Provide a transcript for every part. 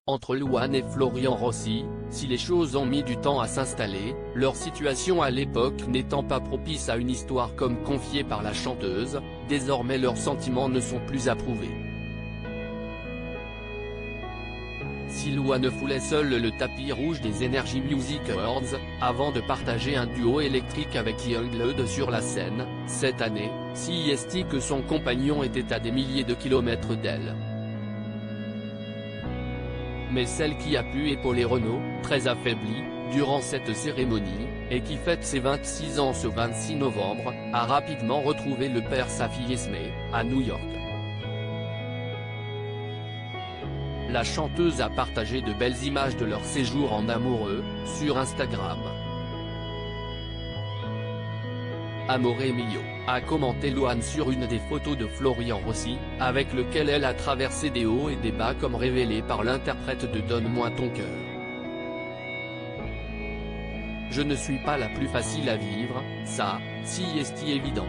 Entre Louane et Florian Rossi, si les choses ont mis du temps à s'installer, leur situation à l'époque n'étant pas propice à une histoire comme confiée par la chanteuse, désormais leurs sentiments ne sont plus approuvés. Si Louane foulait seule le tapis rouge des Energy Music Awards, avant de partager un duo électrique avec Youngblood sur la scène, cette année, si est que son compagnon était à des milliers de kilomètres d'elle. Mais celle qui a pu épauler Renaud, très affaibli, durant cette cérémonie, et qui fête ses 26 ans ce 26 novembre, a rapidement retrouvé le père sa fille Esmé, à New York. La chanteuse a partagé de belles images de leur séjour en amoureux, sur Instagram. Amore mio, a commenté Louane sur une des photos de Florian Rossi, avec lequel elle a traversé des hauts et des bas comme révélé par l'interprète de Donne-moi ton cœur. Je ne suis pas la plus facile à vivre, ça, si est évident.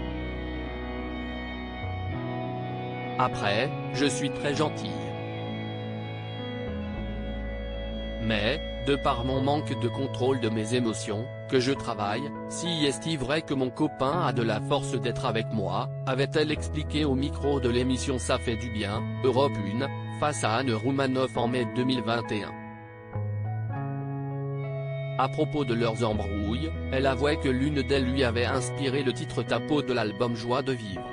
Après, je suis très gentille. Mais, de par mon manque de contrôle de mes émotions, que je travaille, si est vrai que mon copain a de la force d'être avec moi, avait-elle expliqué au micro de l'émission Ça fait du bien, Europe 1, face à Anne Roumanoff en mai 2021. À propos de leurs embrouilles, elle avouait que l'une d'elles lui avait inspiré le titre Tapo de l'album Joie de vivre.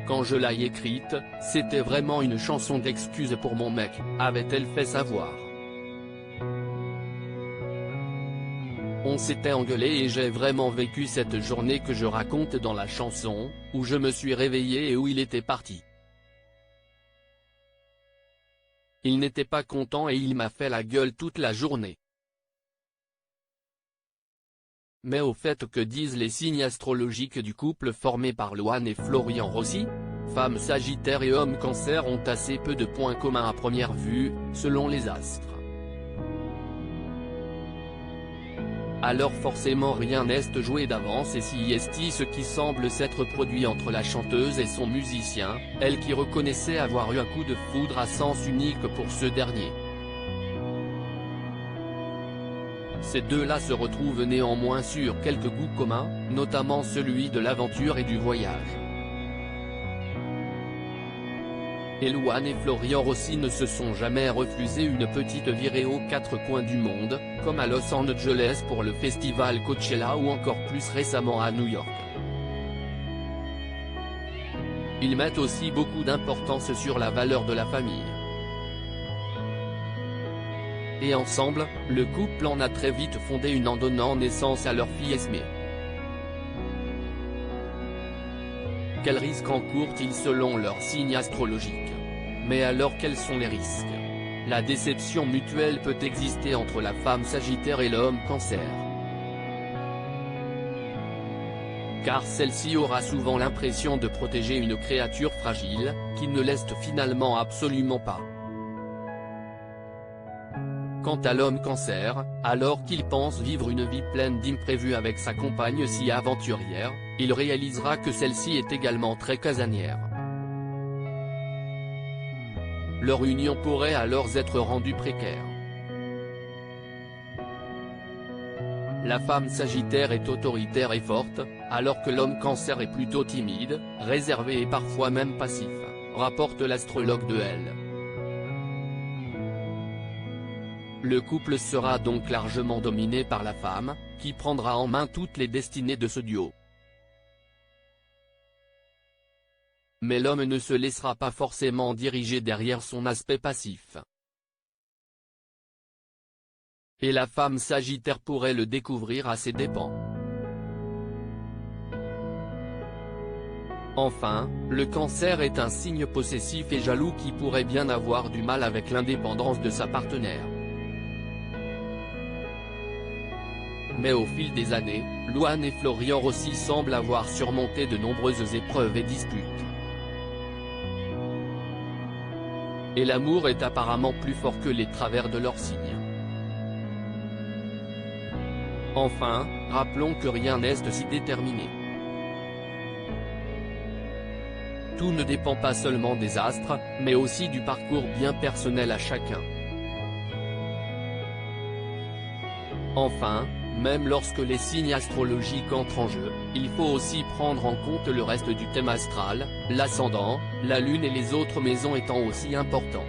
Quand je l'ai écrite, c'était vraiment une chanson d'excuse pour mon mec, avait-elle fait savoir. On s'était engueulé et j'ai vraiment vécu cette journée que je raconte dans la chanson, où je me suis réveillé et où il était parti. Il n'était pas content et il m'a fait la gueule toute la journée. Mais au fait, que disent les signes astrologiques du couple formé par Louane et Florian Rossi? Femmes Sagittaire et hommes Cancer ont assez peu de points communs à première vue, selon les astres. Alors forcément rien n'est joué d'avance et si est ce qui semble s'être produit entre la chanteuse et son musicien, elle qui reconnaissait avoir eu un coup de foudre à sens unique pour ce dernier. Ces deux-là se retrouvent néanmoins sur quelques goûts communs, notamment celui de l'aventure et du voyage. Et Louane et Florian Rossi ne se sont jamais refusé une petite virée aux quatre coins du monde, comme à Los Angeles pour le festival Coachella ou encore plus récemment à New York. Ils mettent aussi beaucoup d'importance sur la valeur de la famille. Et ensemble, le couple en a très vite fondé une en donnant naissance à leur fille Esmé. Quels risques encourent-ils selon leur signe astrologique? Mais alors quels sont les risques? La déception mutuelle peut exister entre la femme Sagittaire et l'homme Cancer. Car celle-ci aura souvent l'impression de protéger une créature fragile, qui ne l'est finalement absolument pas. Quant à l'homme Cancer, alors qu'il pense vivre une vie pleine d'imprévus avec sa compagne si aventurière, il réalisera que celle-ci est également très casanière. Leur union pourrait alors être rendue précaire. La femme Sagittaire est autoritaire et forte, alors que l'homme Cancer est plutôt timide, réservé et parfois même passif, rapporte l'astrologue de Elle. Le couple sera donc largement dominé par la femme, qui prendra en main toutes les destinées de ce duo. Mais l'homme ne se laissera pas forcément diriger derrière son aspect passif. Et la femme Sagittaire pourrait le découvrir à ses dépens. Enfin, le Cancer est un signe possessif et jaloux qui pourrait bien avoir du mal avec l'indépendance de sa partenaire. Mais au fil des années, Louane et Florian Rossi semblent avoir surmonté de nombreuses épreuves et disputes. Et l'amour est apparemment plus fort que les travers de leurs signes. Enfin, rappelons que rien n'est si déterminé. tout ne dépend pas seulement des astres, mais aussi du parcours bien personnel à chacun. Enfin, même lorsque les signes astrologiques entrent en jeu, il faut aussi prendre en compte le reste du thème astral, l'ascendant, la lune et les autres maisons étant aussi importants.